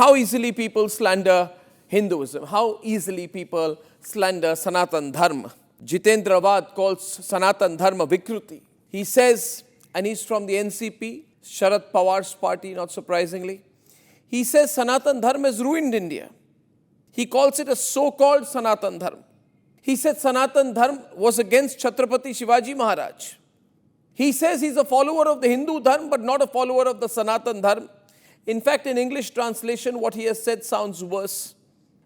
How easily people slander Hinduism, how easily people slander Sanatan Dharma. Jitendra Awad calls Sanatan Dharma Vikruti. He says, and he's from the NCP, Sharad Pawar's party, not surprisingly. He says Sanatan Dharma has ruined India. He calls it a so-called Sanatan Dharma. He said Sanatan Dharma was against Chhatrapati Shivaji Maharaj. He says he's a follower of the Hindu Dharma, but not a follower of the Sanatan Dharma. In fact, in English translation, what he has said sounds worse.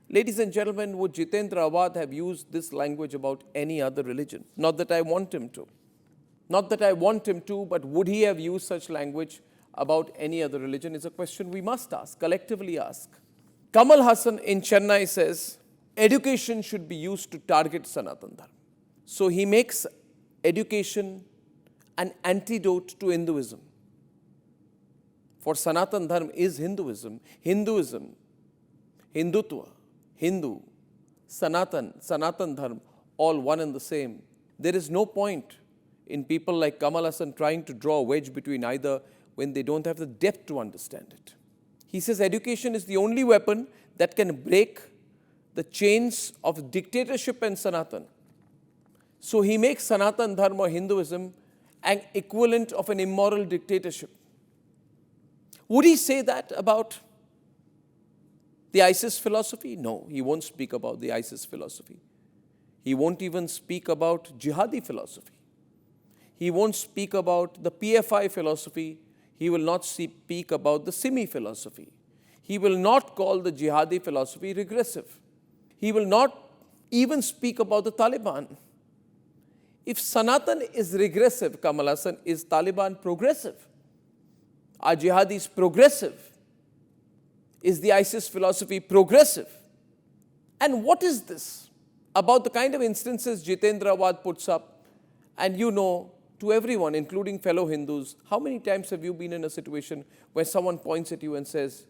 Ladies and gentlemen, would Jitendra Awad have used this language about any other religion? Not that I want him to. Not that I want him to, but would he have used such language about any other religion is a question we must ask, collectively ask. Kamal Haasan in Chennai says, education should be used to target Sanatan Dharma. So he makes education an antidote to Hinduism. For Sanatan Dharma is Hinduism, Hindutva, Hindu, Sanatan Dharma, all one and the same. There is no point in people like Kamal Haasan trying to draw a wedge between either when they don't have the depth to understand it. He says education is the only weapon that can break the chains of dictatorship and Sanatan. So he makes Sanatan Dharma, Hinduism, an equivalent of an immoral dictatorship. Would he say that about the ISIS philosophy? No, he won't speak about the ISIS philosophy. He won't even speak about jihadi philosophy. He won't speak about the PFI philosophy. He will not speak about the Simi philosophy. He will not call the jihadi philosophy regressive. He will not even speak about the Taliban. If Sanatan is regressive, Kamal Haasan, is Taliban progressive? Are jihadis progressive? Is the ISIS philosophy progressive? And what is this about the kind of instances Jitendra Awad puts up? And you know, to everyone, including fellow Hindus, how many times have you been in a situation where someone points at you and says,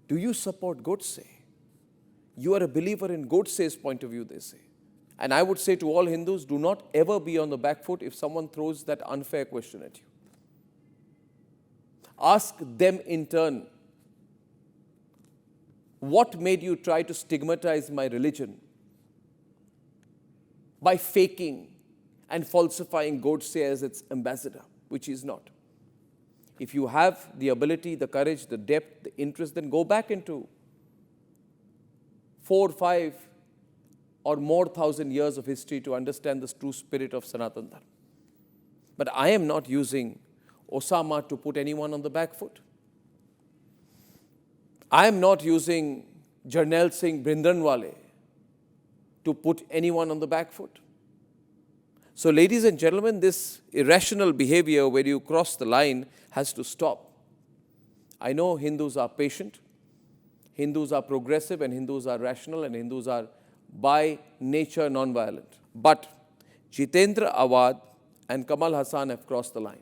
do you support Godse? You are a believer in Godse's point of view, they say. And I would say to all Hindus, do not ever be on the back foot if someone throws that unfair question at you. Ask them in turn, what made you try to stigmatize my religion by faking and falsifying Godse as its ambassador, which he is not? If you have the ability, the courage, the depth, the interest, then go back into 4, 5, or more 1,000 years of history to understand the true spirit of Sanatan Dharma. But I am not using Osama to put anyone on the back foot. I am not using Jarnail Singh Bhindranwale to put anyone on the back foot. So, ladies and gentlemen, this irrational behavior where you cross the line has to stop. I know Hindus are patient, Hindus are progressive, and Hindus are rational, and Hindus are by nature non-violent. But Jitendra Awad and Kamal Haasan have crossed the line.